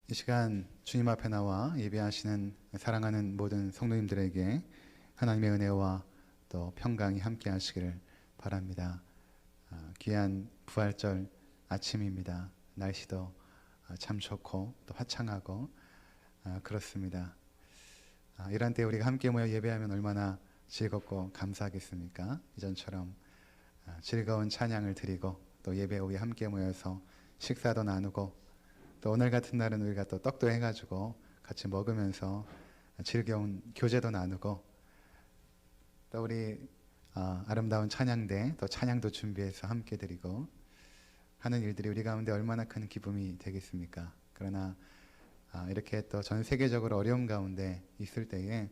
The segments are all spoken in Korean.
이 시간 주님 앞에 나와 예배하시는 사랑하는 모든 성도님들에게 하나님의 은혜와 또 평강이 함께 하시기를 바랍니다. 귀한 부활절 아침입니다. 날씨도 참 좋고 또 화창하고 그렇습니다. 이런 때 우리가 함께 모여 예배하면 얼마나 즐겁고 감사하겠습니까? 이전처럼 즐거운 찬양을 드리고 또 예배 후에 함께 모여서 식사도 나누고 또 오늘 같은 날은 우리가 또 떡도 해가지고 같이 먹으면서 즐거운 교제도 나누고 또 우리 아름다운 찬양대 또 찬양도 준비해서 함께 드리고 하는 일들이 우리 가운데 얼마나 큰 기쁨이 되겠습니까? 그러나 이렇게 또 전 세계적으로 어려운 가운데 있을 때에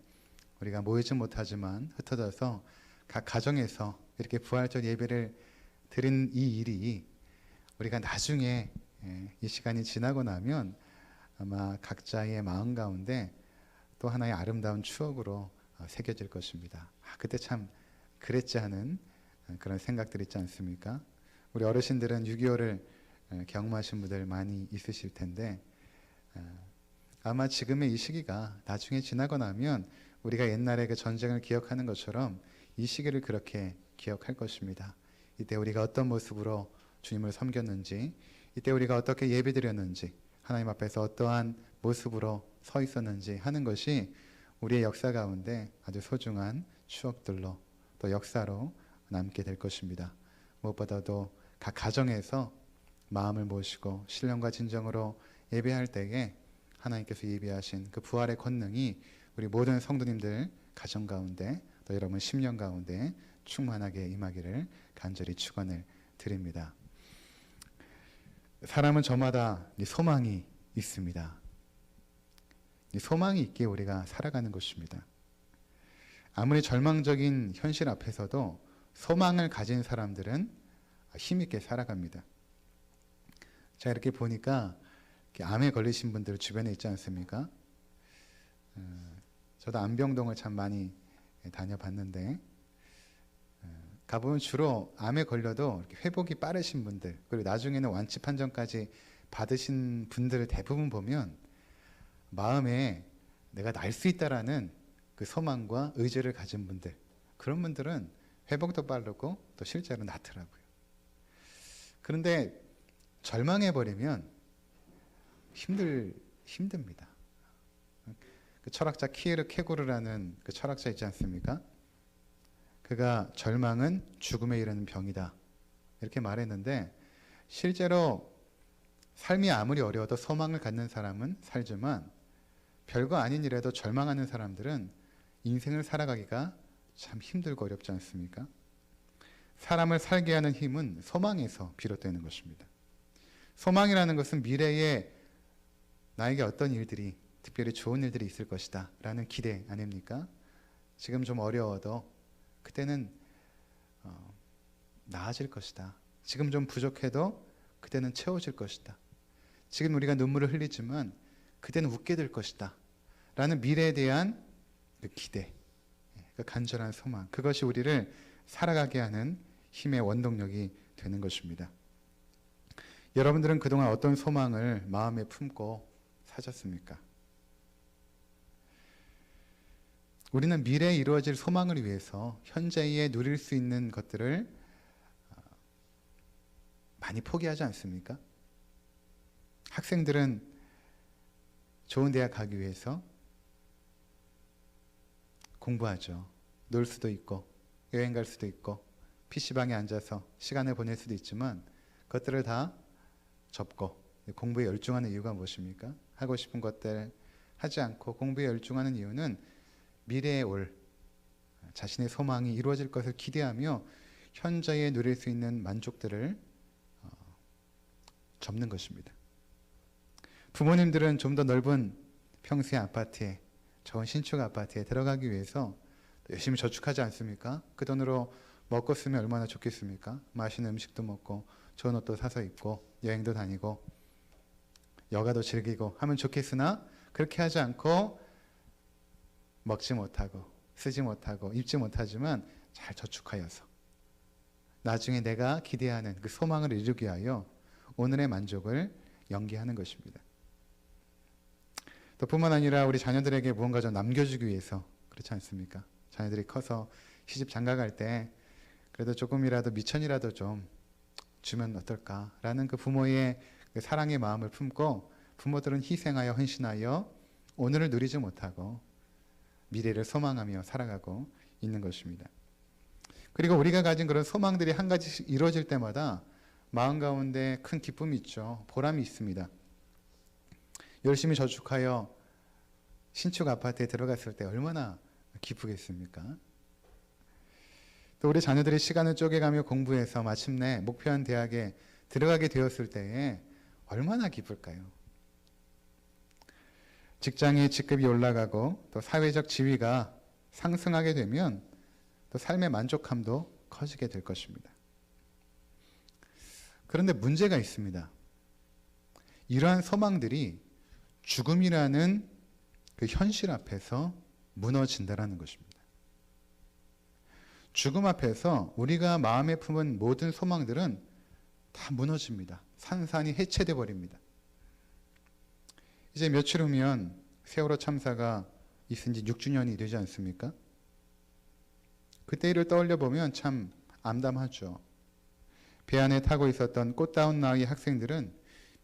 우리가 모이지 못하지만 흩어져서 각 가정에서 이렇게 부활절 예배를 드린 이 일이 우리가 나중에 이 시간이 지나고 나면 아마 각자의 마음 가운데 또 하나의 아름다운 추억으로 새겨질 것입니다. 그때 참 그랬지 하는 그런 생각들 있지 않습니까? 우리 어르신들은 6.25를 경험하신 분들 많이 있으실 텐데 아마 지금의 이 시기가 나중에 지나고 나면 우리가 옛날에 그 전쟁을 기억하는 것처럼 이 시기를 그렇게 기억할 것입니다. 이때 우리가 어떤 모습으로 주님을 섬겼는지, 이때 우리가 어떻게 예배드렸는지, 하나님 앞에서 어떠한 모습으로 서 있었는지 하는 것이 우리의 역사 가운데 아주 소중한 추억들로 또 역사로 남게 될 것입니다. 무엇보다도 각 가정에서 마음을 모시고 신령과 진정으로 예배할 때에 하나님께서 예비하신 그 부활의 권능이 우리 모든 성도님들 가정 가운데 또 여러분 심령 가운데 충만하게 임하기를 간절히 축원을 드립니다. 사람은 저마다 소망이 있습니다. 소망이 있기에 우리가 살아가는 것입니다. 아무리 절망적인 현실 앞에서도 소망을 가진 사람들은 힘있게 살아갑니다. 자, 이렇게 보니까 암에 걸리신 분들 주변에 있지 않습니까? 저도 안병동을 참 많이 다녀봤는데 가보면 주로 암에 걸려도 이렇게 회복이 빠르신 분들, 그리고 나중에는 완치 판정까지 받으신 분들을 대부분 보면 마음에 내가 날 수 있다라는 그 소망과 의지를 가진 분들, 그런 분들은 회복도 빠르고 또 실제로 낫더라고요. 그런데 절망해버리면 힘듭니다. 그 철학자 키에르 케고르라는 그 철학자 있지 않습니까? 그가 절망은 죽음에 이르는 병이다 이렇게 말했는데, 실제로 삶이 아무리 어려워도 소망을 갖는 사람은 살지만 별거 아닌 일에도 절망하는 사람들은 인생을 살아가기가 참 힘들고 어렵지 않습니까? 사람을 살게 하는 힘은 소망에서 비롯되는 것입니다. 소망이라는 것은 미래에 나에게 어떤 일들이, 특별히 좋은 일들이 있을 것이다 라는 기대 아닙니까? 지금 좀 어려워도 그때는 나아질 것이다. 지금 좀 부족해도 그때는 채워질 것이다. 지금 우리가 눈물을 흘리지만 그때는 웃게 될 것이다 라는 미래에 대한 그 기대, 그 간절한 소망, 그것이 우리를 살아가게 하는 힘의 원동력이 되는 것입니다. 여러분들은 그동안 어떤 소망을 마음에 품고 사셨습니까? 우리는 미래에 이루어질 소망을 위해서 현재에 누릴 수 있는 것들을 많이 포기하지 않습니까? 학생들은 좋은 대학 가기 위해서 공부하죠. 놀 수도 있고 여행 갈 수도 있고 PC방에 앉아서 시간을 보낼 수도 있지만 그것들을 다 접고 공부에 열중하는 이유가 무엇입니까? 하고 싶은 것들 하지 않고 공부에 열중하는 이유는 미래에 올 자신의 소망이 이루어질 것을 기대하며 현재에 누릴 수 있는 만족들을 접는 것입니다. 부모님들은 좀 더 넓은 평수의 아파트에, 좋은 신축 아파트에 들어가기 위해서 열심히 저축하지 않습니까? 그 돈으로 먹고 쓰면 얼마나 좋겠습니까? 맛있는 음식도 먹고 좋은 옷도 사서 입고 여행도 다니고 여가도 즐기고 하면 좋겠으나 그렇게 하지 않고 먹지 못하고 쓰지 못하고 입지 못하지만 잘 저축하여서 나중에 내가 기대하는 그 소망을 이루기 위하여 오늘의 만족을 연기하는 것입니다. 또 뿐만 아니라 우리 자녀들에게 무언가 좀 남겨주기 위해서, 그렇지 않습니까? 자녀들이 커서 시집 장가갈 때 그래도 조금이라도 미천이라도 좀 주면 어떨까라는 그 부모의 그 사랑의 마음을 품고, 부모들은 희생하여 헌신하여 오늘을 누리지 못하고 미래를 소망하며 살아가고 있는 것입니다. 그리고 우리가 가진 그런 소망들이 한 가지씩 이루어질 때마다 마음 가운데 큰 기쁨이 있죠. 보람이 있습니다. 열심히 저축하여 신축 아파트에 들어갔을 때 얼마나 기쁘겠습니까? 또 우리 자녀들이 시간을 쪼개가며 공부해서 마침내 목표한 대학에 들어가게 되었을 때에 얼마나 기쁠까요? 직장의 직급이 올라가고 또 사회적 지위가 상승하게 되면 또 삶의 만족함도 커지게 될 것입니다. 그런데 문제가 있습니다. 이러한 소망들이 죽음이라는 그 현실 앞에서 무너진다라는 것입니다. 죽음 앞에서 우리가 마음에 품은 모든 소망들은 다 무너집니다. 산산이 해체돼 버립니다. 이제 며칠 후면 세월호 참사가 있은 지 6주년이 되지 않습니까? 그때 일을 떠올려 보면 참 암담하죠. 배 안에 타고 있었던 꽃다운 나이의 학생들은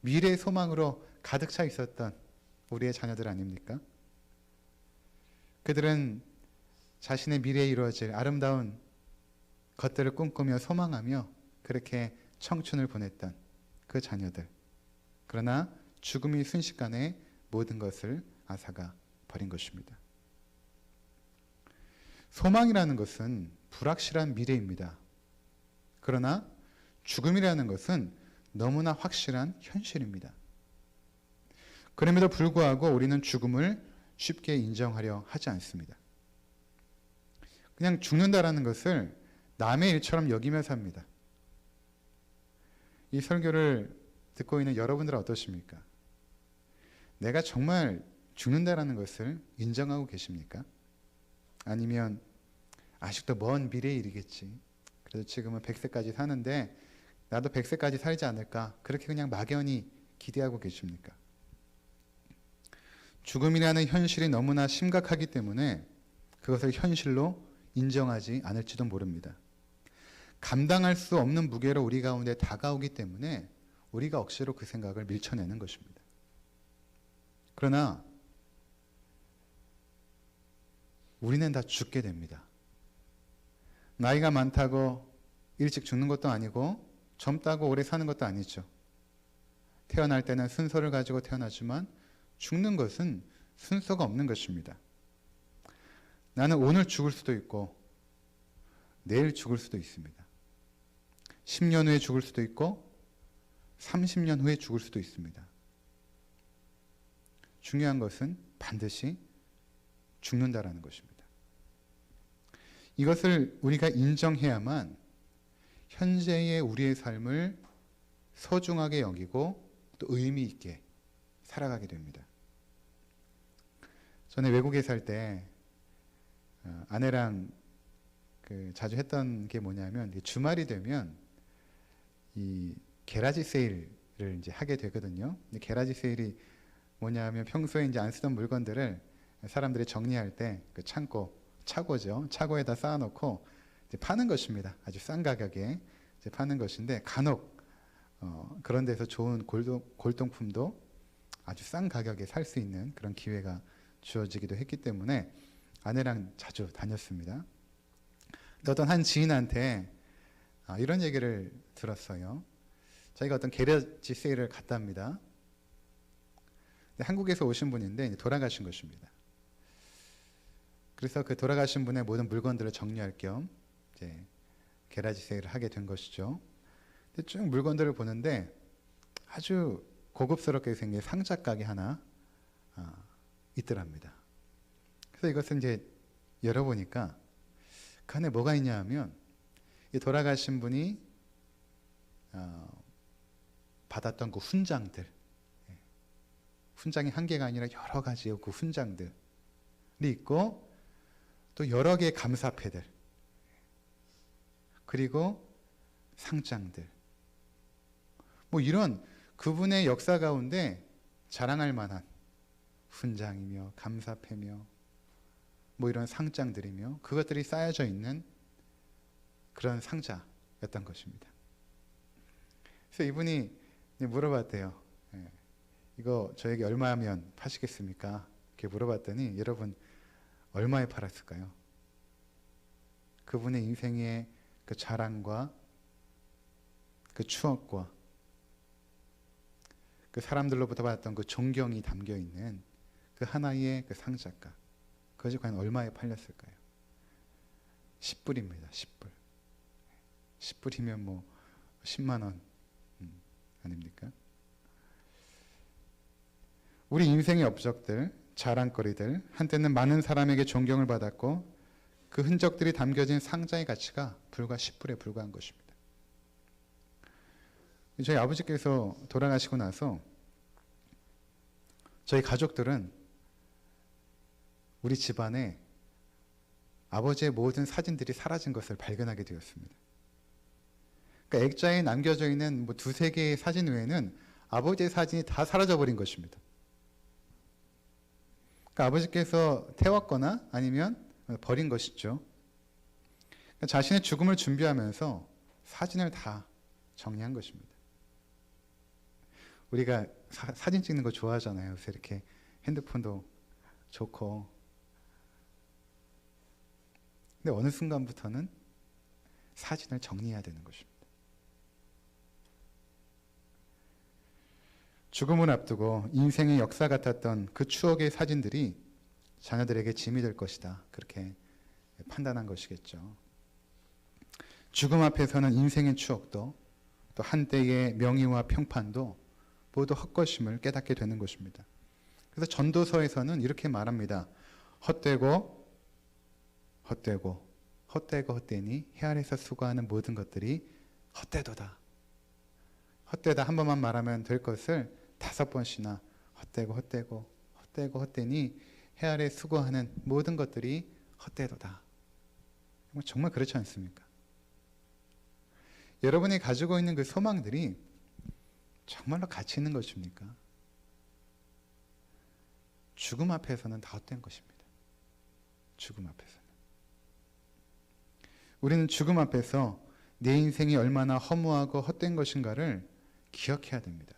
미래의 소망으로 가득 차 있었던 우리의 자녀들 아닙니까? 그들은 자신의 미래에 이루어질 아름다운 것들을 꿈꾸며 소망하며 그렇게 청춘을 보냈던 그 자녀들. 그러나 죽음이 순식간에 모든 것을 앗아가 버린 것입니다. 소망이라는 것은 불확실한 미래입니다. 그러나 죽음이라는 것은 너무나 확실한 현실입니다. 그럼에도 불구하고 우리는 죽음을 쉽게 인정하려 하지 않습니다. 그냥 죽는다라는 것을 남의 일처럼 여기며 삽니다. 이 설교를 듣고 있는 여러분들은 어떠십니까? 내가 정말 죽는다라는 것을 인정하고 계십니까? 아니면 아직도 먼 미래에 이르겠지. 그래서 지금은 100세까지 사는데 나도 100세까지 살지 않을까? 그렇게 그냥 막연히 기대하고 계십니까? 죽음이라는 현실이 너무나 심각하기 때문에 그것을 현실로 인정하지 않을지도 모릅니다. 감당할 수 없는 무게로 우리 가운데 다가오기 때문에 우리가 억지로 그 생각을 밀쳐내는 것입니다. 그러나 우리는 다 죽게 됩니다. 나이가 많다고 일찍 죽는 것도 아니고 젊다고 오래 사는 것도 아니죠. 태어날 때는 순서를 가지고 태어나지만 죽는 것은 순서가 없는 것입니다. 나는 오늘 죽을 수도 있고 내일 죽을 수도 있습니다. 10년 후에 죽을 수도 있고 30년 후에 죽을 수도 있습니다. 중요한 것은 반드시 죽는다라는 것입니다. 이것을 우리가 인정해야만 현재의 우리의 삶을 소중하게 여기고 또 의미 있게 살아가게 됩니다. 전에 외국에 살 때 아내랑 자주 했던 게 뭐냐면 주말이 되면 이 게라지 세일을 이제 하게 되거든요. 근데 게라지 세일이 뭐냐면 평소에 이제 안 쓰던 물건들을 사람들이 정리할 때 그 차고죠. 차고에다 쌓아놓고 이제 파는 것입니다. 아주 싼 가격에 이제 파는 것인데 간혹 그런 데서 좋은 골동품도 아주 싼 가격에 살 수 있는 그런 기회가 주어지기도 했기 때문에 아내랑 자주 다녔습니다. 근데 어떤 한 지인한테 이런 얘기를 들었어요. 자기가 어떤 게라지 세일을 갔답니다. 한국에서 오신 분인데 이제 돌아가신 것입니다. 그래서 그 돌아가신 분의 모든 물건들을 정리할 겸 이제 게라지 세일을 하게 된 것이죠. 근데 쭉 물건들을 보는데 아주 고급스럽게 생긴 상자 가게 하나 있더랍니다. 그래서 이것을 이제 열어보니까 그 안에 뭐가 있냐 하면 이 돌아가신 분이 받았던 그 훈장들, 훈장이 한 개가 아니라 여러 가지의 그 훈장들이 있고 또 여러 개의 감사패들 그리고 상장들 뭐 이런 그분의 역사 가운데 자랑할 만한 훈장이며 감사패며 뭐 이런 상장들이며 그것들이 쌓여져 있는 그런 상자였던 것입니다. 그래서 이분이 물어봤대요. 이거 저에게 얼마면 파시겠습니까? 이렇게 물어봤더니 여러분 얼마에 팔았을까요? 그분의 인생의 그 자랑과 그 추억과 그 사람들로부터 받았던 그 존경이 담겨 있는 그 하나의 그 상자가 그것이 과연 얼마에 팔렸을까요? 10불입니다. 10불. 10불이면 뭐 10만 원 아닙니까? 우리 인생의 업적들, 자랑거리들, 한때는 많은 사람에게 존경을 받았고 그 흔적들이 담겨진 상자의 가치가 불과 10불에 불과한 것입니다. 저희 아버지께서 돌아가시고 나서 저희 가족들은 우리 집안에 아버지의 모든 사진들이 사라진 것을 발견하게 되었습니다. 그러니까 액자에 남겨져 있는 뭐 두세 개의 사진 외에는 아버지의 사진이 다 사라져 버린 것입니다. 그러니까 아버지께서 태웠거나 아니면 버린 것이죠. 그러니까 자신의 죽음을 준비하면서 사진을 다 정리한 것입니다. 우리가 사진 찍는 거 좋아하잖아요. 그래서 이렇게 핸드폰도 좋고. 근데 어느 순간부터는 사진을 정리해야 되는 것입니다. 죽음을 앞두고 인생의 역사 같았던 그 추억의 사진들이 자녀들에게 짐이 될 것이다. 그렇게 판단한 것이겠죠. 죽음 앞에서는 인생의 추억도 또 한때의 명예와 평판도 모두 헛것임을 깨닫게 되는 것입니다. 그래서 전도서에서는 이렇게 말합니다. 헛되고 헛되고 헛되고 헛되니 해 아래서 수고하는 모든 것들이 헛되도다. 헛되다 한 번만 말하면 될 것을 5번씩이나 헛되고 헛되고 헛되고 헛되니 해 아래 수고하는 모든 것들이 헛되도다. 정말 그렇지 않습니까? 여러분이 가지고 있는 그 소망들이 정말로 가치 있는 것입니까? 죽음 앞에서는 다 헛된 것입니다. 죽음 앞에서는. 우리는 죽음 앞에서 내 인생이 얼마나 허무하고 헛된 것인가를 기억해야 됩니다.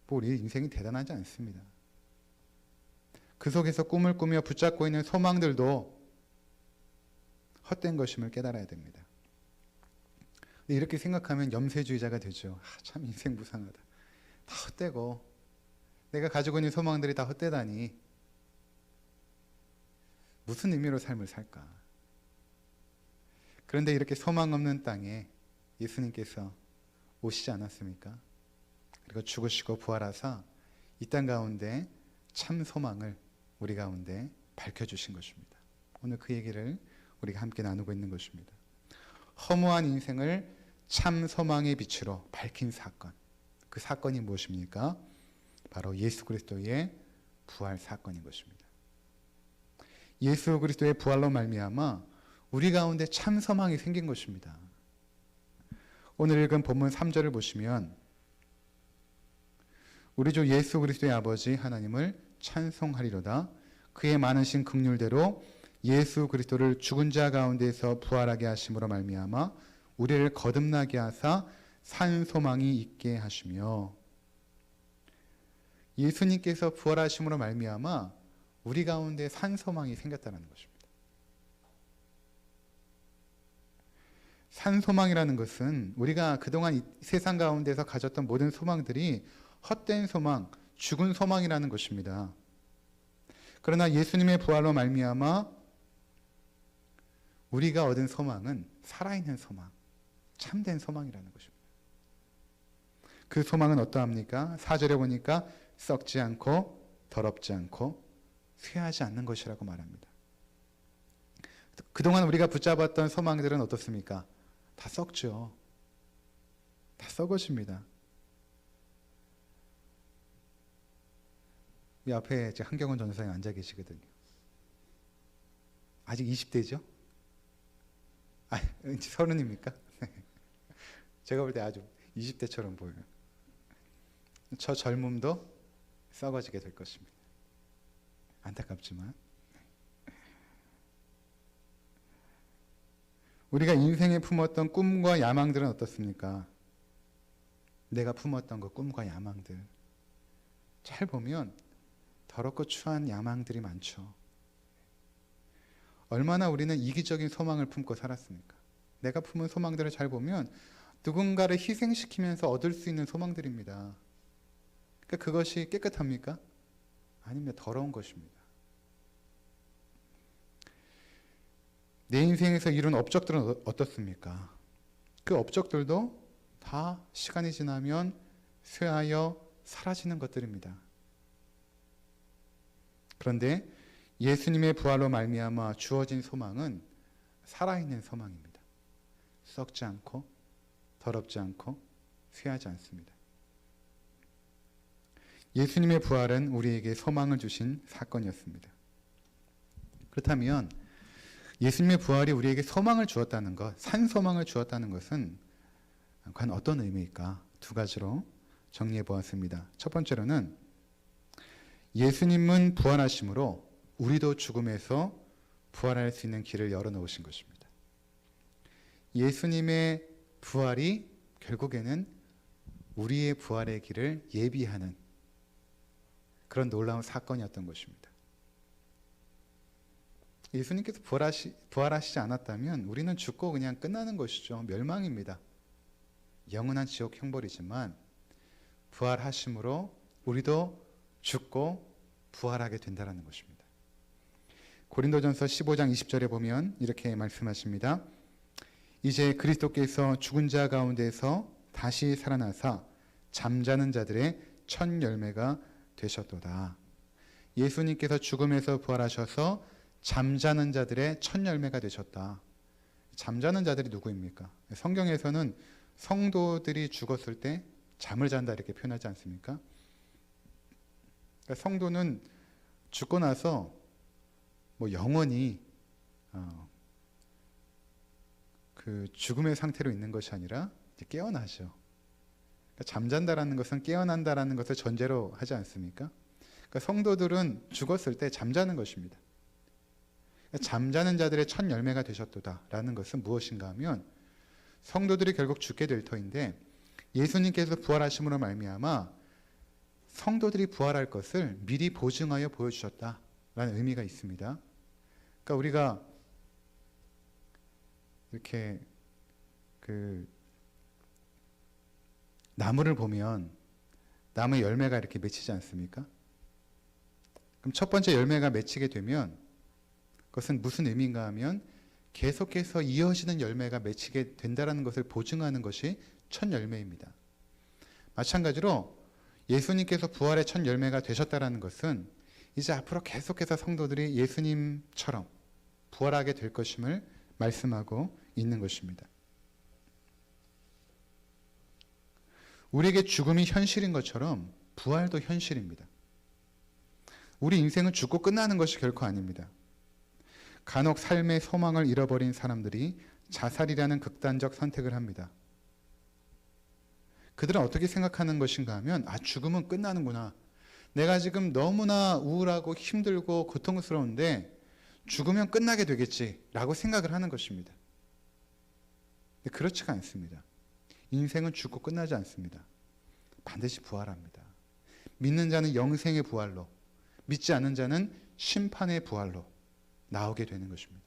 뭐 우리 인생이 대단하지 않습니다. 그 속에서 꿈을 꾸며 붙잡고 있는 소망들도 헛된 것임을 깨달아야 됩니다. 이렇게 생각하면 염세주의자가 되죠. 참 인생 무상하다. 다 헛되고 내가 가지고 있는 소망들이 다 헛되다니 무슨 의미로 삶을 살까? 그런데 이렇게 소망 없는 땅에 예수님께서 오시지 않았습니까? 그리고 죽으시고 부활하사 이 땅 가운데 참 소망을 우리 가운데 밝혀주신 것입니다. 오늘 그 얘기를 우리가 함께 나누고 있는 것입니다. 허무한 인생을 참 소망의 빛으로 밝힌 사건. 그 사건이 무엇입니까? 바로 예수 그리스도의 부활 사건인 것입니다. 예수 그리스도의 부활로 말미암아 우리 가운데 참 소망이 생긴 것입니다. 오늘 읽은 본문 3절을 보시면 우리 주 예수 그리스도의 아버지 하나님을 찬송하리로다. 그의 많으신 긍휼대로 예수 그리스도를 죽은 자 가운데서 부활하게 하심으로 말미암아 우리를 거듭나게 하사 산 소망이 있게 하시며 예수님께서 부활하심으로 말미암아 우리 가운데 산 소망이 생겼다는 것입니다. 산 소망이라는 것은 우리가 그동안 이 세상 가운데서 가졌던 모든 소망들이 헛된 소망, 죽은 소망이라는 것입니다. 그러나 예수님의 부활로 말미암아 우리가 얻은 소망은 살아있는 소망, 참된 소망이라는 것입니다. 그 소망은 어떠합니까? 4절에 보니까 썩지 않고 더럽지 않고 쇠하지 않는 것이라고 말합니다. 그동안 우리가 붙잡았던 소망들은 어떻습니까? 다 썩죠. 다 썩어집니다. 이 앞에 이제 한경원 전사님 앉아 계시거든요. 아직 20대죠? 아, 30입니까? 제가 볼 때 아주 20대처럼 보여요. 저 젊음도 썩어지게 될 것입니다. 안타깝지만. 우리가 인생에 품었던 꿈과 야망들은 어떻습니까? 내가 품었던 그 꿈과 야망들. 잘 보면 더럽고 추한 야망들이 많죠. 얼마나 우리는 이기적인 소망을 품고 살았습니까? 내가 품은 소망들을 잘 보면 누군가를 희생시키면서 얻을 수 있는 소망들입니다. 그러니까 그것이 깨끗합니까? 아닙니다. 더러운 것입니다. 내 인생에서 이룬 업적들은 어떻습니까? 그 업적들도 다 시간이 지나면 쇠하여 사라지는 것들입니다. 그런데 예수님의 부활로 말미암아 주어진 소망은 살아있는 소망입니다. 썩지 않고 더럽지 않고 쇠하지 않습니다. 예수님의 부활은 우리에게 소망을 주신 사건이었습니다. 그렇다면 예수님의 부활이 우리에게 소망을 주었다는 것, 산 소망을 주었다는 것은 과연 어떤 의미일까? 두 가지로 정리해 보았습니다. 첫 번째로는 예수님은 부활하심으로 우리도 죽음에서 부활할 수 있는 길을 열어놓으신 것입니다. 예수님의 부활이 결국에는 우리의 부활의 길을 예비하는 그런 놀라운 사건이었던 것입니다. 예수님께서 부활하시지 않았다면 우리는 죽고 그냥 끝나는 것이죠. 멸망입니다. 영원한 지옥 형벌이지만 부활하심으로 우리도 죽고 부활하게 된다는 것입니다. 고린도전서 15장 20절에 보면 이렇게 말씀하십니다. 이제 그리스도께서 죽은 자 가운데서 다시 살아나사 잠자는 자들의 첫 열매가 되셨도다. 예수님께서 죽음에서 부활하셔서 잠자는 자들의 첫 열매가 되셨다. 잠자는 자들이 누구입니까? 성경에서는 성도들이 죽었을 때 잠을 잔다 이렇게 표현하지 않습니까? 그러니까 성도는 죽고 나서 영원히 그 죽음의 상태로 있는 것이 아니라 이제 깨어나죠. 그러니까 잠잔다라는 것은 깨어난다라는 것을 전제로 하지 않습니까? 그러니까 성도들은 죽었을 때 잠자는 것입니다. 그러니까 잠자는 자들의 첫 열매가 되셨도다라는 것은 무엇인가 하면 성도들이 결국 죽게 될 터인데 예수님께서 부활하심으로 말미암아 성도들이 부활할 것을 미리 보증하여 보여주셨다라는 의미가 있습니다. 그러니까 우리가 이렇게 그 나무를 보면 나무에 열매가 이렇게 맺히지 않습니까? 그럼 첫 번째 열매가 맺히게 되면 그것은 무슨 의미인가 하면 계속해서 이어지는 열매가 맺히게 된다는 것을 보증하는 것이 첫 열매입니다. 마찬가지로 예수님께서 부활의 첫 열매가 되셨다는 것은 이제 앞으로 계속해서 성도들이 예수님처럼 부활하게 될 것임을 말씀하고 있는 것입니다. 우리에게 죽음이 현실인 것처럼 부활도 현실입니다. 우리 인생은 죽고 끝나는 것이 결코 아닙니다. 간혹 삶의 소망을 잃어버린 사람들이 자살이라는 극단적 선택을 합니다. 그들은 어떻게 생각하는 것인가 하면 죽음은 끝나는구나. 내가 지금 너무나 우울하고 힘들고 고통스러운데 죽으면 끝나게 되겠지라고 생각을 하는 것입니다. 근데 그렇지가 않습니다. 인생은 죽고 끝나지 않습니다. 반드시 부활합니다. 믿는 자는 영생의 부활로, 믿지 않는 자는 심판의 부활로 나오게 되는 것입니다.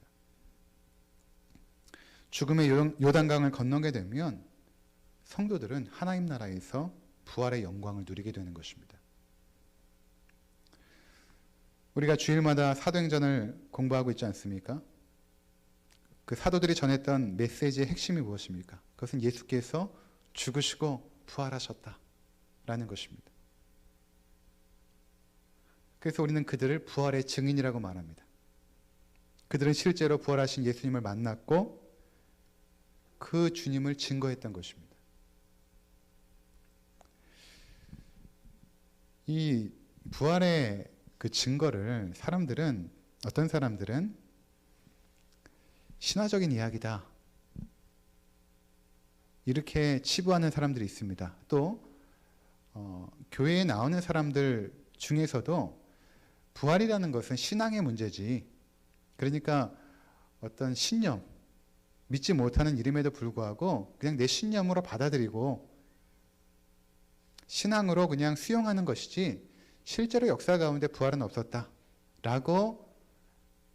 죽음의 요단강을 건너게 되면 성도들은 하나님 나라에서 부활의 영광을 누리게 되는 것입니다. 우리가 주일마다 사도행전을 공부하고 있지 않습니까? 그 사도들이 전했던 메시지의 핵심이 무엇입니까? 그것은 예수께서 죽으시고 부활하셨다라는 것입니다. 그래서 우리는 그들을 부활의 증인이라고 말합니다. 그들은 실제로 부활하신 예수님을 만났고 그 주님을 증거했던 것입니다. 이 부활의 그 증거를 어떤 사람들은 신화적인 이야기다 이렇게 치부하는 사람들이 있습니다. 또 교회에 나오는 사람들 중에서도 부활이라는 것은 신앙의 문제지. 그러니까 어떤 신념, 믿지 못하는 일임에도 불구하고 그냥 내 신념으로 받아들이고 신앙으로 그냥 수용하는 것이지 실제로 역사 가운데 부활은 없었다라고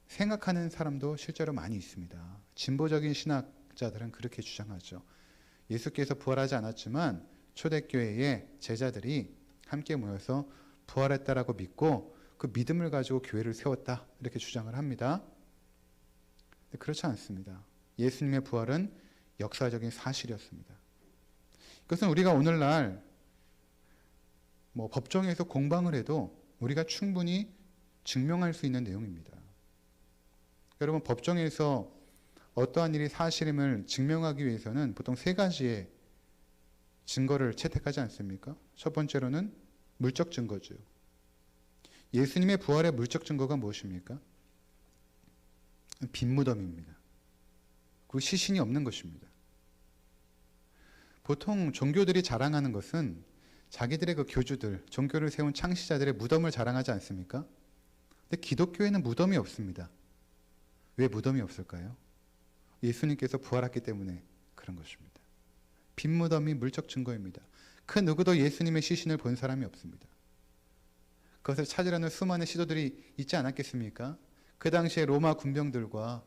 생각하는 사람도 실제로 많이 있습니다. 진보적인 신학자들은 그렇게 주장하죠. 예수께서 부활하지 않았지만 초대교회의 제자들이 함께 모여서 부활했다라고 믿고 그 믿음을 가지고 교회를 세웠다 이렇게 주장을 합니다. 그렇지 않습니다. 예수님의 부활은 역사적인 사실이었습니다. 그것은 우리가 오늘날 법정에서 공방을 해도 우리가 충분히 증명할 수 있는 내용입니다. 여러분, 법정에서 어떠한 일이 사실임을 증명하기 위해서는 보통 세 가지의 증거를 채택하지 않습니까? 첫 번째로는 물적 증거죠. 예수님의 부활의 물적 증거가 무엇입니까? 빈무덤입니다. 그 시신이 없는 것입니다. 보통 종교들이 자랑하는 것은 자기들의 그 교주들, 종교를 세운 창시자들의 무덤을 자랑하지 않습니까? 근데 기독교에는 무덤이 없습니다. 왜 무덤이 없을까요? 예수님께서 부활했기 때문에 그런 것입니다. 빈무덤이 물적 증거입니다. 그 누구도 예수님의 시신을 본 사람이 없습니다. 그것을 찾으려는 수많은 시도들이 있지 않았겠습니까? 그 당시에 로마 군병들과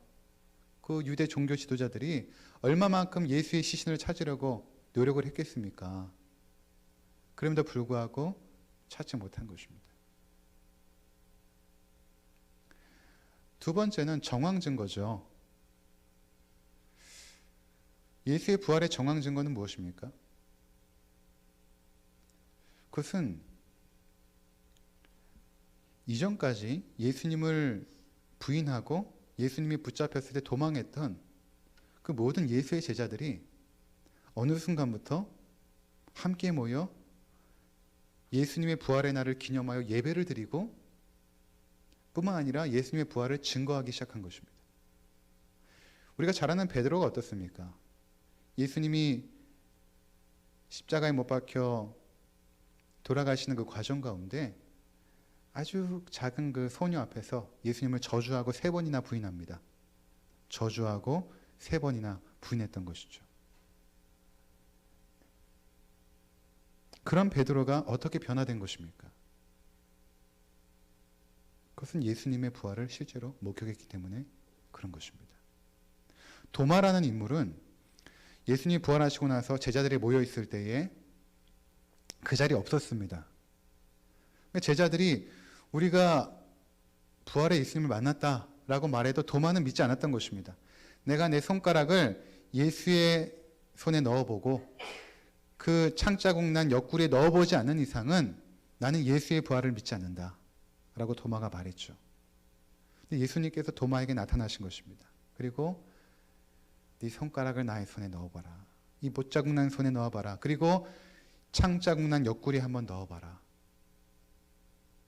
그 유대 종교 지도자들이 얼마만큼 예수의 시신을 찾으려고 노력을 했겠습니까? 그럼에도 불구하고 찾지 못한 것입니다. 두 번째는 정황 증거죠. 예수의 부활의 정황 증거는 무엇입니까? 그것은 이전까지 예수님을 부인하고 예수님이 붙잡혔을 때 도망했던 그 모든 예수의 제자들이 어느 순간부터 함께 모여 예수님의 부활의 날을 기념하여 예배를 드리고 뿐만 아니라 예수님의 부활을 증거하기 시작한 것입니다. 우리가 잘 아는 베드로가 어떻습니까? 예수님이 십자가에 못 박혀 돌아가시는 그 과정 가운데 아주 작은 그 소녀 앞에서 예수님을 저주하고 3번이나 부인합니다. 저주하고 3번이나 부인했던 것이죠. 그런 베드로가 어떻게 변화된 것입니까? 그것은 예수님의 부활을 실제로 목격했기 때문에 그런 것입니다. 도마라는 인물은 예수님이 부활하시고 나서 제자들이 모여 있을 때에 그 자리에 없었습니다. 제자들이 우리가 부활의 예수님을 만났다라고 말해도 도마는 믿지 않았던 것입니다. 내가 내 손가락을 예수의 손에 넣어보고 그 창자국 난 옆구리에 넣어보지 않는 이상은 나는 예수의 부활을 믿지 않는다 라고 도마가 말했죠. 근데 예수님께서 도마에게 나타나신 것입니다. 그리고 네 손가락을 나의 손에 넣어봐라. 이 못자국 난 손에 넣어봐라. 그리고 창자국 난 옆구리에 한번 넣어봐라.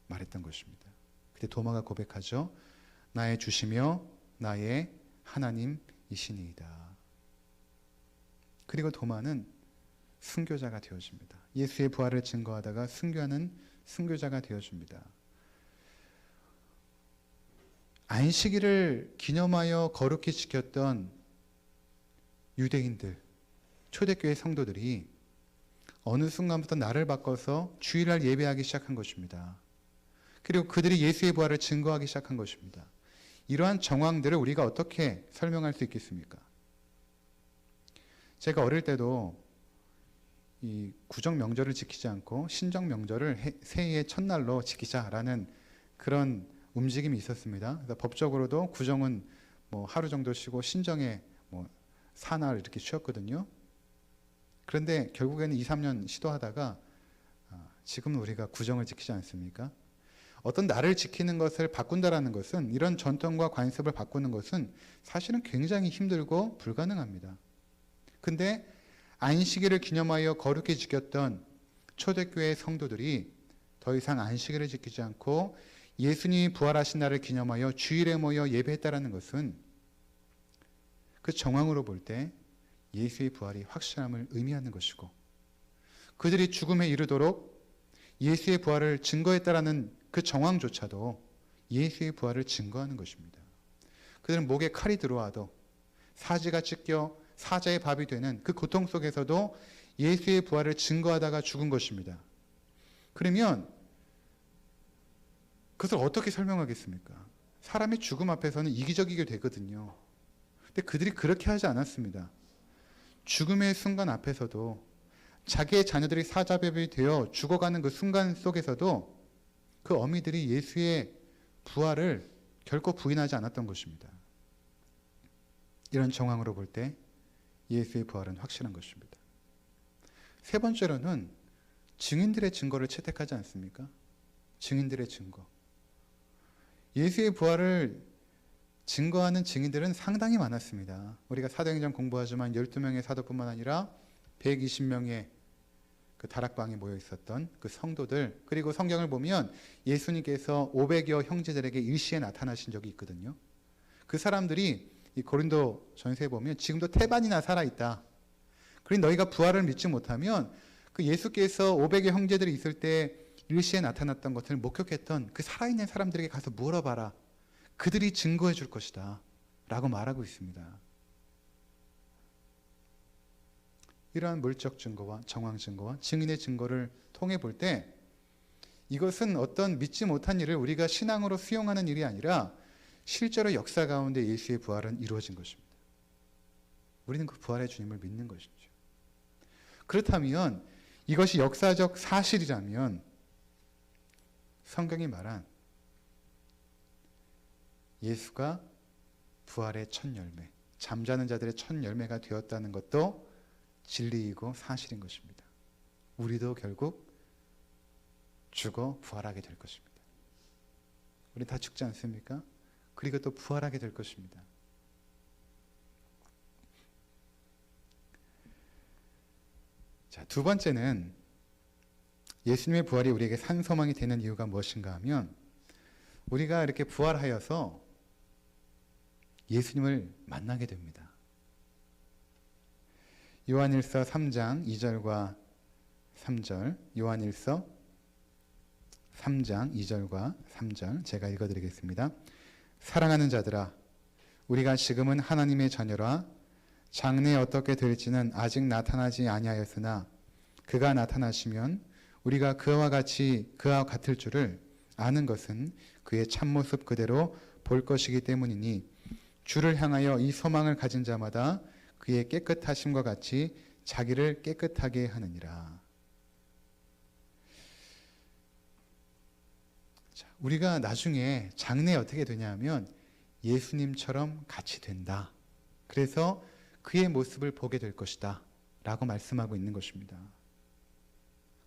말했던 것입니다. 그때 도마가 고백하죠. 나의 주시며 나의 하나님이시니이다. 그리고 도마는 순교자가 되어집니다. 예수의 부활을 증거하다가 순교하는 순교자가 되어집니다. 안식일을 기념하여 거룩히 지켰던 유대인들, 초대교회 성도들이 어느 순간부터 날을 바꿔서 주일날 예배하기 시작한 것입니다. 그리고 그들이 예수의 부활을 증거하기 시작한 것입니다. 이러한 정황들을 우리가 어떻게 설명할 수 있겠습니까? 제가 어릴 때도 이 구정 명절을 지키지 않고 신정 명절을 새해의 첫날로 지키자라는 그런 움직임이 있었습니다. 그래서 법적으로도 구정은 하루 정도 쉬고 신정에 사날 이렇게 쉬었거든요. 그런데 결국에는 2, 3년 시도하다가 지금은 우리가 구정을 지키지 않습니까? 어떤 날을 지키는 것을 바꾼다라는 것은, 이런 전통과 관습을 바꾸는 것은 사실은 굉장히 힘들고 불가능합니다. 근데 안식일을 기념하여 거룩히 지켰던 초대교회 성도들이 더 이상 안식일을 지키지 않고 예수님이 부활하신 날을 기념하여 주일에 모여 예배했다라는 것은 그 정황으로 볼 때 예수의 부활이 확실함을 의미하는 것이고, 그들이 죽음에 이르도록 예수의 부활을 증거했다라는 그 정황조차도 예수의 부활을 증거하는 것입니다. 그들은 목에 칼이 들어와도 사지가 찢겨 사자의 밥이 되는 그 고통 속에서도 예수의 부활을 증거하다가 죽은 것입니다. 그러면 그것을 어떻게 설명하겠습니까? 사람의 죽음 앞에서는 이기적이게 되거든요. 근데 그들이 그렇게 하지 않았습니다. 죽음의 순간 앞에서도 자기의 자녀들이 사자밥이 되어 죽어가는 그 순간 속에서도 그 어미들이 예수의 부활을 결코 부인하지 않았던 것입니다. 이런 정황으로 볼 때 예수의 부활은 확실한 것입니다. 세 번째로는 증인들의 증거를 채택하지 않습니까? 증인들의 증거. 예수의 부활을 증거하는 증인들은 상당히 많았습니다. 우리가 사도행전 공부하지만 12명의 사도뿐만 아니라 120명의 그 다락방에 모여 있었던 그 성도들, 그리고 성경을 보면 예수님께서 500여 형제들에게 일시에 나타나신 적이 있거든요. 그 사람들이 이 고린도 전서에 보면 지금도 태반이나 살아있다. 그리고 너희가 부활을 믿지 못하면 그 예수께서 500여 형제들이 있을 때 일시에 나타났던 것을 목격했던 그 살아있는 사람들에게 가서 물어봐라. 그들이 증거해 줄 것이다. 라고 말하고 있습니다. 이러한 물적 증거와 정황 증거와 증인의 증거를 통해 볼 때 이것은 어떤 믿지 못한 일을 우리가 신앙으로 수용하는 일이 아니라 실제로 역사 가운데 예수의 부활은 이루어진 것입니다. 우리는 그 부활의 주님을 믿는 것이죠. 그렇다면 이것이 역사적 사실이라면 성경이 말한 예수가 부활의 첫 열매, 잠자는 자들의 첫 열매가 되었다는 것도 진리이고 사실인 것입니다. 우리도 결국 죽어 부활하게 될 것입니다. 우리 다 죽지 않습니까? 그리고 또 부활하게 될 것입니다. 자, 두 번째는 예수님의 부활이 우리에게 산 소망이 되는 이유가 무엇인가 하면 우리가 이렇게 부활하여서 예수님을 만나게 됩니다. 요한일서 3장 2절과 3절, 요한일서 3장 2절과 3절 제가 읽어드리겠습니다. 사랑하는 자들아, 우리가 지금은 하나님의 자녀라. 장래에 어떻게 될지는 아직 나타나지 아니하였으나 그가 나타나시면 우리가 그와 같을 줄을 아는 것은 그의 참모습 그대로 볼 것이기 때문이니 주를 향하여 이 소망을 가진 자마다 그의 깨끗하심과 같이 자기를 깨끗하게 하느니라. 자, 우리가 나중에 장래에 어떻게 되냐면 예수님처럼 같이 된다. 그래서 그의 모습을 보게 될 것이다 라고 말씀하고 있는 것입니다.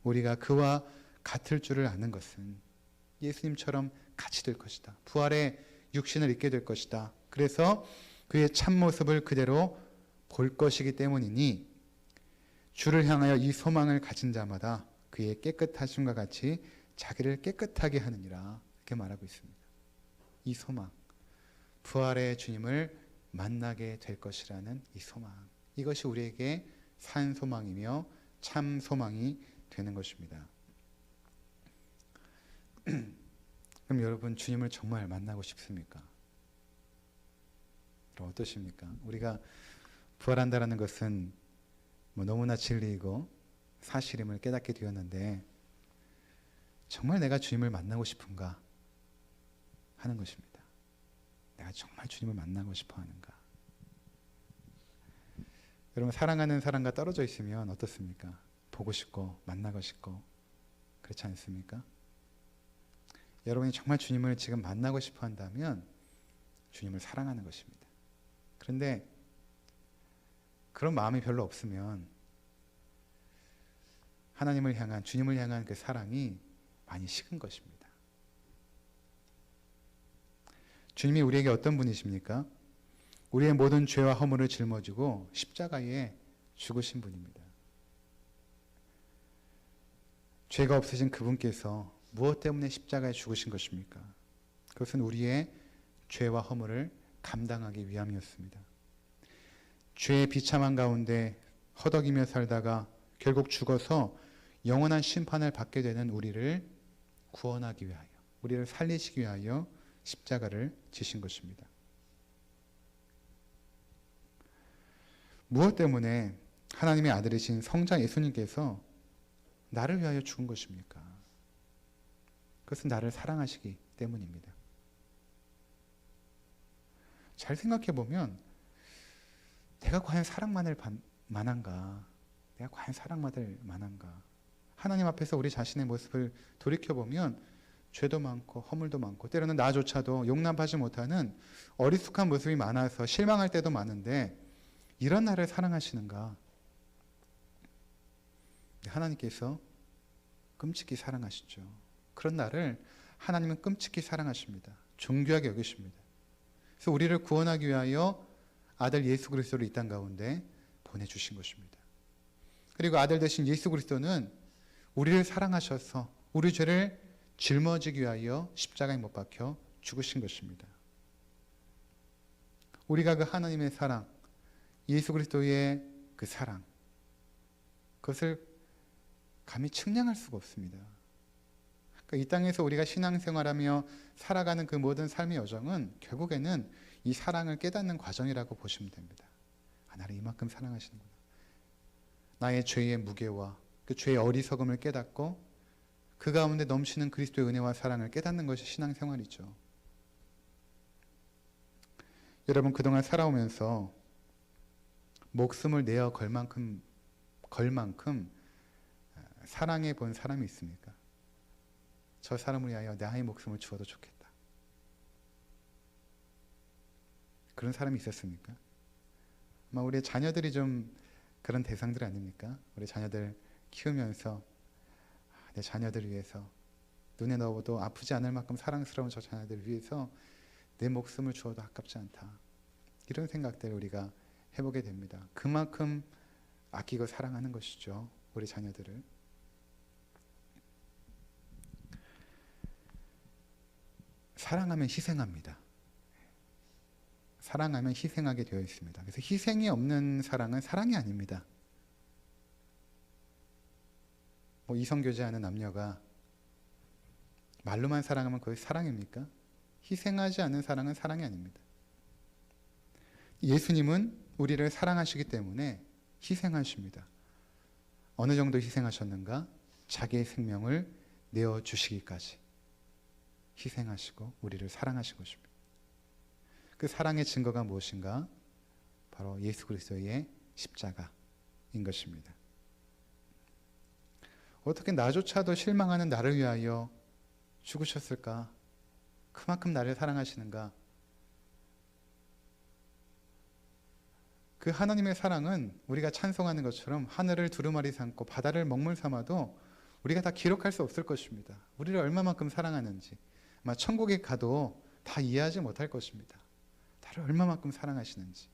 우리가 그와 같을 줄을 아는 것은 예수님처럼 같이 될 것이다. 부활의 육신을 입게 될 것이다. 그래서 그의 참모습을 그대로 볼 것이기 때문이니 주를 향하여 이 소망을 가진 자마다 그의 깨끗하심과 같이 자기를 깨끗하게 하느니라. 이렇게 말하고 있습니다. 이 소망, 부활의 주님을 만나게 될 것이라는 이 소망, 이것이 우리에게 산 소망이며 참 소망이 되는 것입니다. 그럼 여러분, 주님을 정말 만나고 싶습니까? 그럼 어떠십니까? 우리가 부활한다는 것은 너무나 진리이고 사실임을 깨닫게 되었는데 정말 내가 주님을 만나고 싶은가 하는 것입니다. 내가 정말 주님을 만나고 싶어 하는가? 여러분, 사랑하는 사람과 떨어져 있으면 어떻습니까? 보고 싶고 만나고 싶고 그렇지 않습니까? 여러분이 정말 주님을 지금 만나고 싶어 한다면 주님을 사랑하는 것입니다. 그런데 그런 마음이 별로 없으면 하나님을 향한, 주님을 향한 그 사랑이 많이 식은 것입니다. 주님이 우리에게 어떤 분이십니까? 우리의 모든 죄와 허물을 짊어지고 십자가에 죽으신 분입니다. 죄가 없으신 그분께서 무엇 때문에 십자가에 죽으신 것입니까? 그것은 우리의 죄와 허물을 감당하기 위함이었습니다. 죄의 비참한 가운데 허덕이며 살다가 결국 죽어서 영원한 심판을 받게 되는 우리를 구원하기 위하여, 우리를 살리시기 위하여 십자가를 지신 것입니다. 무엇 때문에 하나님의 아들이신 성자 예수님께서 나를 위하여 죽은 것입니까? 그것은 나를 사랑하시기 때문입니다. 잘 생각해 보면 내가 과연 사랑받을 만한가? 내가 과연 사랑받을 만한가? 하나님 앞에서 우리 자신의 모습을 돌이켜보면 죄도 많고 허물도 많고 때로는 나조차도 용납하지 못하는 어리숙한 모습이 많아서 실망할 때도 많은데 이런 나를 사랑하시는가? 하나님께서 끔찍히 사랑하시죠. 그런 나를 하나님은 끔찍히 사랑하십니다. 존귀하게 여기십니다. 그래서 우리를 구원하기 위하여 아들 예수 그리스도를 이 땅 가운데 보내주신 것입니다. 그리고 아들 되신 예수 그리스도는 우리를 사랑하셔서 우리 죄를 짊어지기 위하여 십자가에 못 박혀 죽으신 것입니다. 우리가 그 하나님의 사랑, 예수 그리스도의 그 사랑, 그것을 감히 측량할 수가 없습니다. 그러니까 이 땅에서 우리가 신앙생활하며 살아가는 그 모든 삶의 여정은 결국에는 이 사랑을 깨닫는 과정이라고 보시면 됩니다. 아, 나를 이만큼 사랑하시는구나. 나의 죄의 무게와 그 죄의 어리석음을 깨닫고 그 가운데 넘치는 그리스도의 은혜와 사랑을 깨닫는 것이 신앙생활이죠. 여러분 그동안 살아오면서 목숨을 내어 걸 만큼 사랑해 본 사람이 있습니까? 저 사람을 위하여 나의 목숨을 주어도 좋겠다. 그런 사람이 있었습니까? 아마 우리 자녀들이 좀 그런 대상들 아닙니까? 우리 자녀들 키우면서 내 자녀들을 위해서 눈에 넣어도 아프지 않을 만큼 사랑스러운 저 자녀들을 위해서 내 목숨을 주어도 아깝지 않다. 이런 생각들을 우리가 해보게 됩니다. 그만큼 아끼고 사랑하는 것이죠. 우리 자녀들을. 사랑하면 희생합니다. 사랑하면 희생하게 되어 있습니다. 그래서 희생이 없는 사랑은 사랑이 아닙니다. 이성교제하는 남녀가 말로만 사랑하면 그것이 사랑입니까? 희생하지 않는 사랑은 사랑이 아닙니다. 예수님은 우리를 사랑하시기 때문에 희생하십니다. 어느 정도 희생하셨는가? 자기의 생명을 내어주시기까지 희생하시고 우리를 사랑하신 것입니다. 그 사랑의 증거가 무엇인가? 바로 예수 그리스도의 십자가인 것입니다. 어떻게 나조차도 실망하는 나를 위하여 죽으셨을까? 그만큼 나를 사랑하시는가? 그 하나님의 사랑은 우리가 찬송하는 것처럼 하늘을 두루마리 삼고 바다를 먹물 삼아도 우리가 다 기록할 수 없을 것입니다. 우리를 얼마만큼 사랑하는지 아마 천국에 가도 다 이해하지 못할 것입니다. 나를 얼마만큼 사랑하시는지.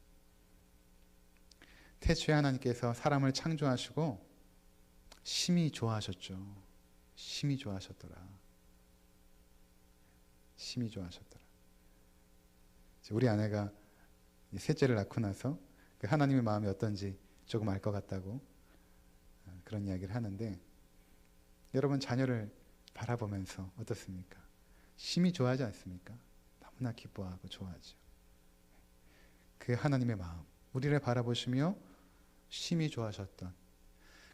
태초에 하나님께서 사람을 창조하시고 심히 좋아하셨죠. 심히 좋아하셨더라. 심히 좋아하셨더라. 우리 아내가 셋째를 낳고 나서 그 하나님의 마음이 어떤지 조금 알 것 같다고 그런 이야기를 하는데, 여러분 자녀를 바라보면서 어떻습니까? 심히 좋아하지 않습니까? 너무나 기뻐하고 좋아하죠. 그 하나님의 마음, 우리를 바라보시며 심히 좋아하셨던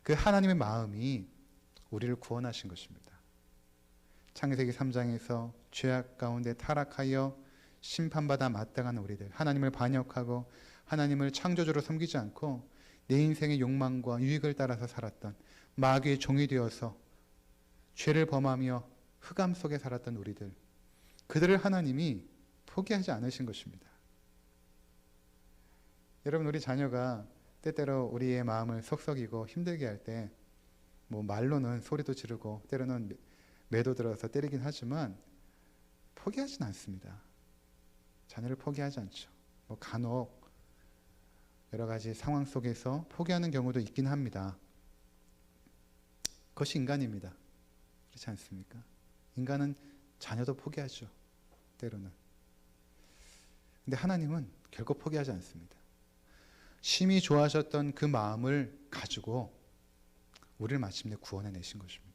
그 하나님의 마음이 우리를 구원하신 것입니다. 창세기 3장에서 죄악 가운데 타락하여 심판받아 마땅한 우리들, 하나님을 반역하고 하나님을 창조주로 섬기지 않고 내 인생의 욕망과 유익을 따라서 살았던 마귀의 종이 되어서 죄를 범하며 흑암 속에 살았던 우리들, 그들을 하나님이 포기하지 않으신 것입니다. 여러분, 우리 자녀가 때때로 우리의 마음을 속썩이고 힘들게 할 때 말로는 소리도 지르고 때로는 매도 들어서 때리긴 하지만 포기하진 않습니다. 자녀를 포기하지 않죠. 간혹 여러 가지 상황 속에서 포기하는 경우도 있긴 합니다. 그것이 인간입니다. 그렇지 않습니까? 인간은 자녀도 포기하죠. 때로는. 근데 하나님은 결코 포기하지 않습니다. 심히 좋아하셨던 그 마음을 가지고 우리를 마침내 구원해내신 것입니다.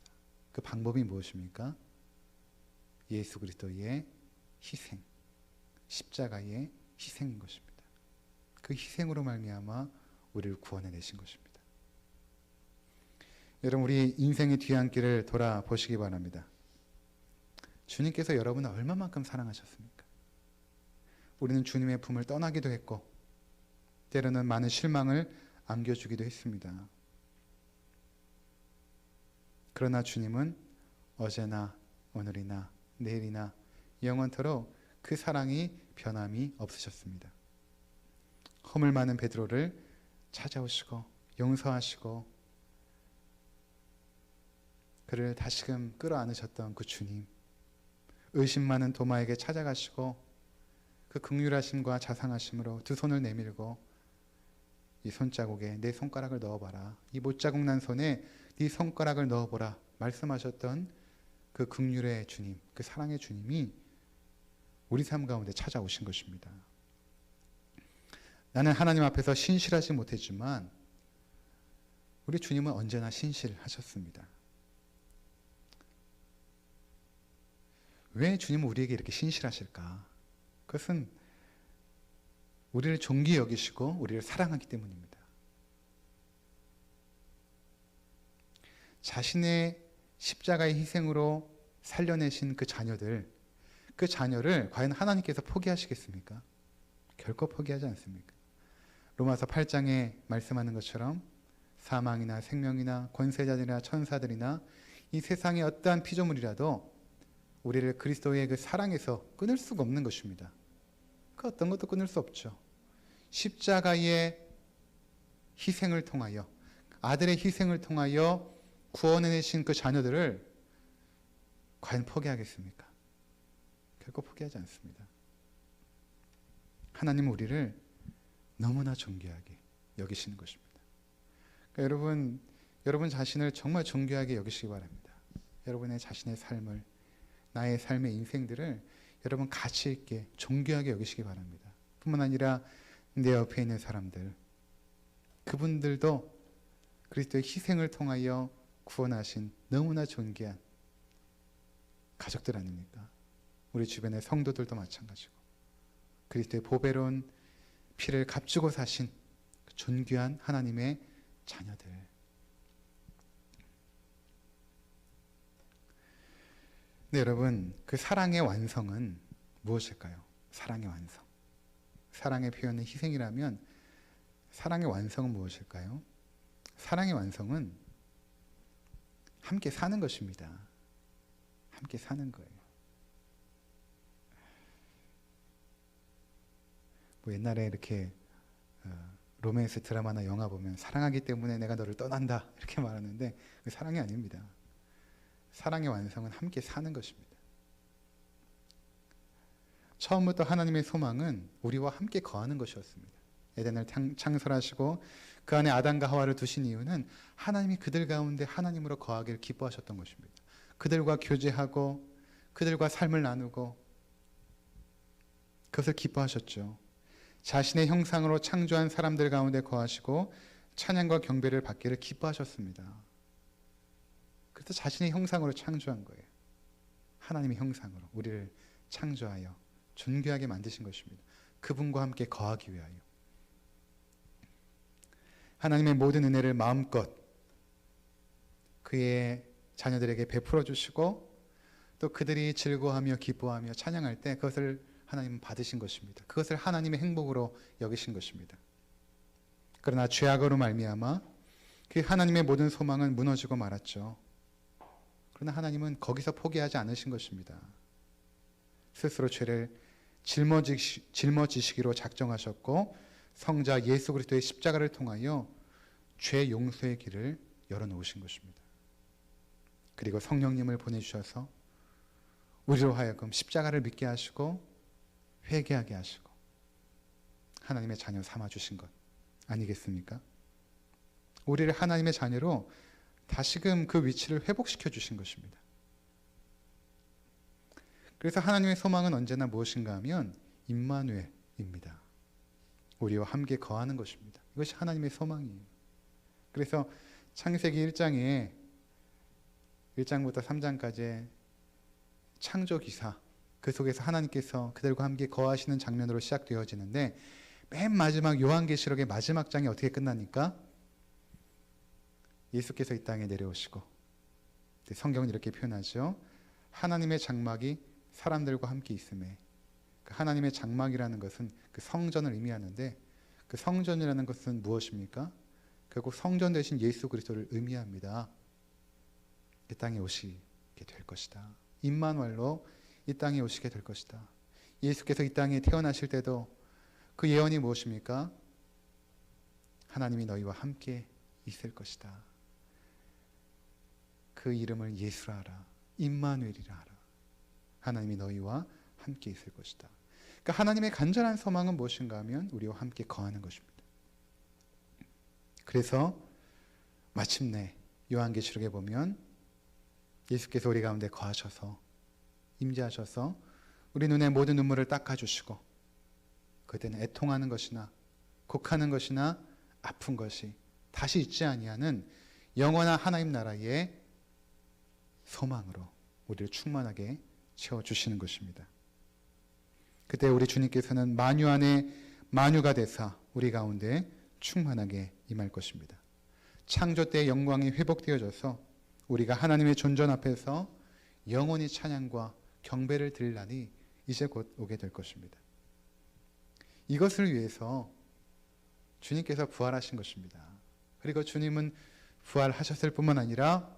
그 방법이 무엇입니까? 예수 그리스도의 희생, 십자가의 희생인 것입니다. 그 희생으로 말미암아 우리를 구원해 내신 것입니다. 여러분, 우리 인생의 뒤안길을 돌아보시기 바랍니다. 주님께서 여러분을 얼마만큼 사랑하셨습니까? 우리는 주님의 품을 떠나기도 했고 때로는 많은 실망을 안겨주기도 했습니다. 그러나 주님은 어제나 오늘이나 내일이나 영원토록 그 사랑이 변함이 없으셨습니다. 허물 많은 베드로를 찾아오시고 용서하시고 그를 다시금 끌어안으셨던 그 주님, 의심 많은 도마에게 찾아가시고 그 긍휼하심과 자상하심으로 두 손을 내밀고 이 손자국에 내 손가락을 넣어봐라, 이 못자국 난 손에 네 손가락을 넣어보라 말씀하셨던 그 긍휼의 주님, 그 사랑의 주님이 우리 삶 가운데 찾아오신 것입니다. 나는 하나님 앞에서 신실하지 못했지만 우리 주님은 언제나 신실하셨습니다. 왜 주님은 우리에게 이렇게 신실하실까? 그것은 우리를 존귀히 여기시고 우리를 사랑하기 때문입니다. 자신의 십자가의 희생으로 살려내신 그 자녀를 과연 하나님께서 포기하시겠습니까? 결코 포기하지 않습니까? 로마서 8장에 말씀하는 것처럼 사망이나 생명이나 권세자들이나 천사들이나 이 세상의 어떠한 피조물이라도 우리를 그리스도의 그 사랑에서 끊을 수가 없는 것입니다. 그 어떤 것도 끊을 수 없죠. 십자가의 희생을 통하여, 아들의 희생을 통하여 구원해내신 그 자녀들을 과연 포기하겠습니까? 결코 포기하지 않습니다. 하나님은 우리를 너무나 존귀하게 여기시는 것입니다. 그러니까 여러분 자신을 정말 존귀하게 여기시기 바랍니다. 여러분의 자신의 삶을, 나의 삶의 인생들을 여러분 가치 있게 존귀하게 여기시기 바랍니다. 뿐만 아니라 내 옆에 있는 사람들, 그분들도 그리스도의 희생을 통하여 구원하신 너무나 존귀한 가족들 아닙니까? 우리 주변의 성도들도 마찬가지고 그리스도의 보배로운 피를 값주고 사신 존귀한 하나님의 자녀들. 네, 여러분, 그 사랑의 완성은 무엇일까요? 사랑의 완성. 사랑의 표현은 희생이라면 사랑의 완성은 무엇일까요? 사랑의 완성은 함께 사는 것입니다. 함께 사는 거예요. 뭐 옛날에 이렇게 로맨스 드라마나 영화 보면 사랑하기 때문에 내가 너를 떠난다 이렇게 말하는데 그 사랑이 아닙니다. 사랑의 완성은 함께 사는 것입니다. 처음부터 하나님의 소망은 우리와 함께 거하는 것이었습니다. 에덴을 창설하시고 그 안에 아담과 하와를 두신 이유는 하나님이 그들 가운데 하나님으로 거하기를 기뻐하셨던 것입니다. 그들과 교제하고 그들과 삶을 나누고 그것을 기뻐하셨죠. 자신의 형상으로 창조한 사람들 가운데 거하시고 찬양과 경배를 받기를 기뻐하셨습니다. 그래서 자신의 형상으로 창조한 거예요. 하나님의 형상으로 우리를 창조하여 존귀하게 만드신 것입니다. 그분과 함께 거하기 위하여. 하나님의 모든 은혜를 마음껏 그의 자녀들에게 베풀어 주시고 또 그들이 즐거워하며 기뻐하며 찬양할 때 그것을 하나님은 받으신 것입니다. 그것을 하나님의 행복으로 여기신 것입니다. 그러나 죄악으로 말미암아 그 하나님의 모든 소망은 무너지고 말았죠. 그러나 하나님은 거기서 포기하지 않으신 것입니다. 스스로 죄를 짊어지시기로 작정하셨고 성자 예수 그리스도의 십자가를 통하여 죄 용서의 길을 열어놓으신 것입니다. 그리고 성령님을 보내주셔서 우리로 하여금 십자가를 믿게 하시고 회개하게 하시고 하나님의 자녀 삼아주신 것 아니겠습니까? 우리를 하나님의 자녀로 다시금 그 위치를 회복시켜 주신 것입니다. 그래서 하나님의 소망은 언제나 무엇인가 하면 임마누엘입니다. 우리와 함께 거하는 것입니다. 이것이 하나님의 소망이에요. 그래서 창세기 1장에 1장부터 3장까지 창조 기사, 그 속에서 하나님께서 그들과 함께 거하시는 장면으로 시작되어지는데, 맨 마지막 요한계시록의 마지막 장이 어떻게 끝나니까 예수께서 이 땅에 내려오시고, 성경은 이렇게 표현하죠. 하나님의 장막이 사람들과 함께 있음에. 하나님의 장막이라는 것은 그 성전을 의미하는데, 그 성전이라는 것은 무엇입니까? 결국 성전 대신 예수 그리스도를 의미합니다. 이 땅에 오시게 될 것이다. 임마누엘로 이 땅에 오시게 될 것이다. 예수께서 이 땅에 태어나실 때도 그 예언이 무엇입니까? 하나님이 너희와 함께 있을 것이다. 그 이름을 예수라 하라. 임마누엘이라 하라. 하나님이 너희와 함께 있을 것이다. 그러니까 하나님의 간절한 소망은 무엇인가 하면 우리와 함께 거하는 것입니다. 그래서 마침내 요한계시록에 보면 예수께서 우리 가운데 거하셔서 임재하셔서 우리 눈의 모든 눈물을 닦아주시고, 그때는 애통하는 것이나 곡하는 것이나 아픈 것이 다시 있지 아니하는 영원한 하나님 나라의 소망으로 우리를 충만하게 채워주시는 것입니다. 그때 우리 주님께서는 만유 안에 만유가 되사 우리 가운데 충만하게 임할 것입니다. 창조 때의 영광이 회복되어져서 우리가 하나님의 존전 앞에서 영원히 찬양과 경배를 드릴 날이 이제 곧 오게 될 것입니다. 이것을 위해서 주님께서 부활하신 것입니다. 그리고 주님은 부활하셨을 뿐만 아니라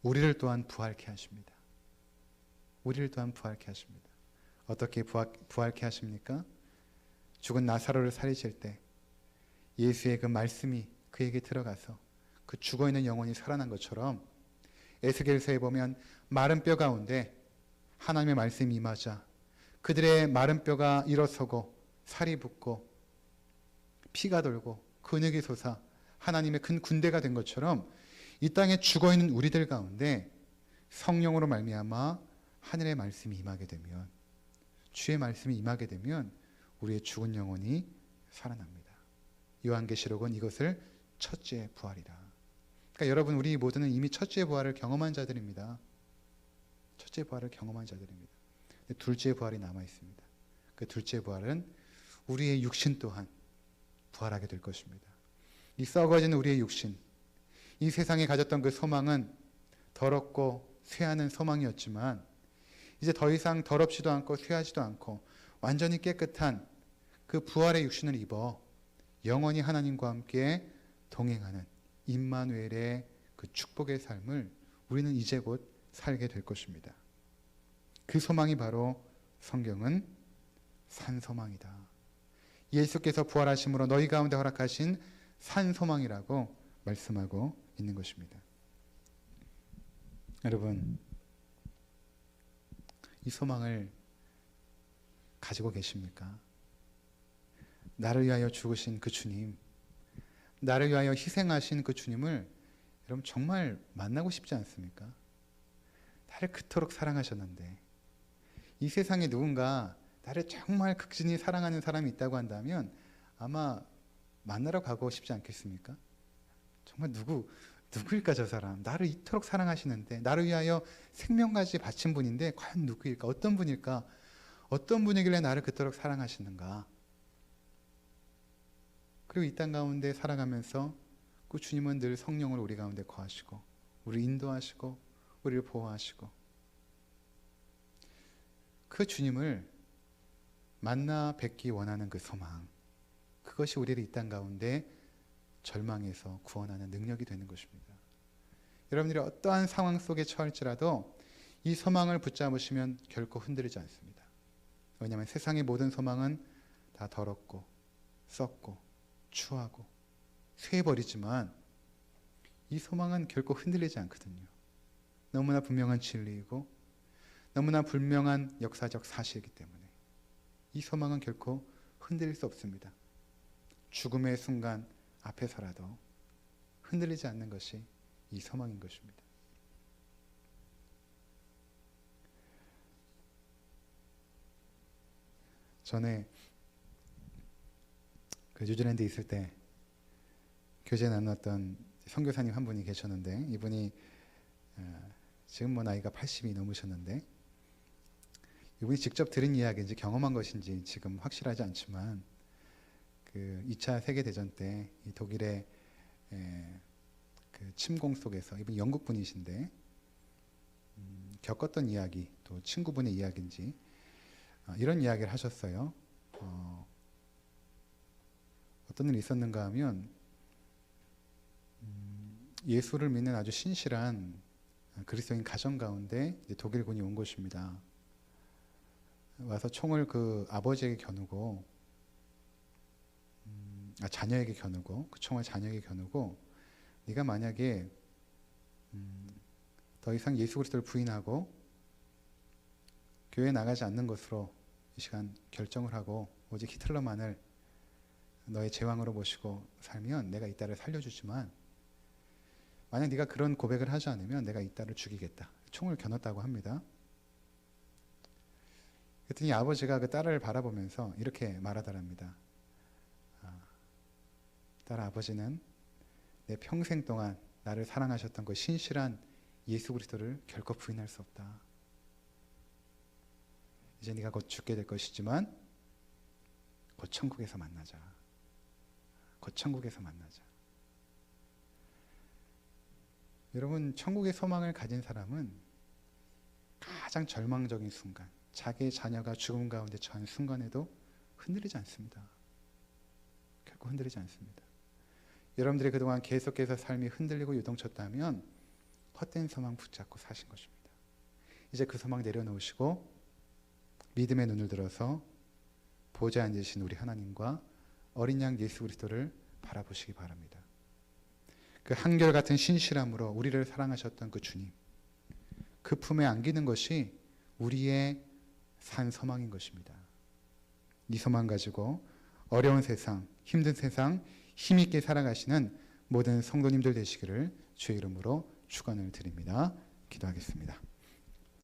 우리를 또한 부활케 하십니다. 우리를 또한 부활케 하십니다. 어떻게 부활케 하십니까? 죽은 나사로를 살리실 때 예수의 그 말씀이 그에게 들어가서 그 죽어있는 영혼이 살아난 것처럼, 에스겔서에 보면 마른 뼈 가운데 하나님의 말씀이 임하자 그들의 마른 뼈가 일어서고 살이 붙고 피가 돌고 근육이 솟아 하나님의 큰 군대가 된 것처럼, 이 땅에 죽어있는 우리들 가운데 성령으로 말미암아 하늘의 말씀이 임하게 되면, 주의 말씀이 임하게 되면 우리의 죽은 영혼이 살아납니다. 요한계시록은 이것을 첫째 부활이라. 그러니까 여러분, 우리 모두는 이미 첫째 부활을 경험한 자들입니다. 첫째 부활을 경험한 자들입니다. 둘째 부활이 남아 있습니다. 그 둘째 부활은 우리의 육신 또한 부활하게 될 것입니다. 이 썩어진 우리의 육신, 이 세상에 가졌던 그 소망은 더럽고 쇠하는 소망이었지만, 이제 더 이상 더럽지도 않고 쇠하지도 않고 완전히 깨끗한 그 부활의 육신을 입어 영원히 하나님과 함께 동행하는 임마누엘의 그 축복의 삶을 우리는 이제 곧 살게 될 것입니다. 그 소망이 바로 성경은 산소망이다. 예수께서 부활하심으로 너희 가운데 허락하신 산소망이라고 말씀하고 있는 것입니다. 여러분, 이 소망을 가지고 계십니까? 나를 위하여 죽으신 그 주님, 나를 위하여 희생하신 그 주님을 여러분 정말 만나고 싶지 않습니까? 나를 그토록 사랑하셨는데, 이 세상에 누군가 나를 정말 극진히 사랑하는 사람이 있다고 한다면 아마 만나러 가고 싶지 않겠습니까? 정말 누구일까 저 사람? 나를 이토록 사랑하시는데, 나를 위하여 생명까지 바친 분인데 과연 누구일까? 어떤 분일까? 어떤 분이길래 나를 그토록 사랑하시는가? 그리고 이 땅 가운데 살아가면서 그 주님은 늘 성령으로 우리 가운데 거하시고 우리를 인도하시고 우리를 보호하시고, 그 주님을 만나 뵙기 원하는 그 소망, 그것이 우리를 이 땅 가운데 절망에서 구원하는 능력이 되는 것입니다. 여러분들이 어떠한 상황 속에 처할지라도 이 소망을 붙잡으시면 결코 흔들리지 않습니다. 왜냐하면 세상의 모든 소망은 다 더럽고 썩고 추하고 쇠해버리지만 이 소망은 결코 흔들리지 않거든요. 너무나 분명한 진리이고 너무나 분명한 역사적 사실이기 때문에 이 소망은 결코 흔들릴 수 없습니다. 죽음의 순간 앞에서라도 흔들리지 않는 것이 이 소망인 것입니다. 전에 그 뉴질랜드에 있을 때 교제 나눴던 선교사님 한 분이 계셨는데, 이분이 지금 뭐 나이가 80이 넘으셨는데, 이분이 직접 들은 이야기인지 경험한 것인지 지금 확실하지 않지만 그 2차 세계대전 때 이 독일의 그 침공 속에서 이분 영국 분이신데 겪었던 이야기 또 친구분의 이야기인지 이런 이야기를 하셨어요. 어떤 일이 있었는가 하면 예수를 믿는 아주 신실한 그리스도인 가정 가운데 이제 독일군이 온 것입니다. 와서 총을 그 아버지에게 겨누고 자녀에게 겨누고 그 총을 자녀에게 겨누고 네가 만약에 더 이상 예수 그리스도를 부인하고 교회에 나가지 않는 것으로 이 시간 결정을 하고 오직 히틀러만을 너의 제왕으로 모시고 살면 내가 이 딸을 살려주지만 만약 네가 그런 고백을 하지 않으면 내가 이 딸을 죽이겠다. 총을 겨눴다고 합니다. 그랬더니 아버지가 그 딸을 바라보면서 이렇게 말하더랍니다. 딸, 아버지는 내 평생 동안 나를 사랑하셨던 그 신실한 예수 그리스도를 결코 부인할 수 없다. 이제 네가 곧 죽게 될 것이지만 곧 천국에서 만나자. 곧 천국에서 만나자. 여러분, 천국의 소망을 가진 사람은 가장 절망적인 순간, 자기의 자녀가 죽음 가운데 처한 순간에도 흔들리지 않습니다. 결코 흔들리지 않습니다. 여러분들이 그동안 계속해서 삶이 흔들리고 요동쳤다면 헛된 소망 붙잡고 사신 것입니다. 이제 그 소망 내려놓으시고 믿음의 눈을 들어서 보좌에 앉으신 우리 하나님과 어린 양 예수 그리스도를 바라보시기 바랍니다. 그 한결같은 신실함으로 우리를 사랑하셨던 그 주님, 그 품에 안기는 것이 우리의 산 소망인 것입니다. 이 소망 가지고 어려운 세상, 힘든 세상 힘있게 살아가시는 모든 성도님들 되시기를 주의 이름으로 축원을 드립니다. 기도하겠습니다.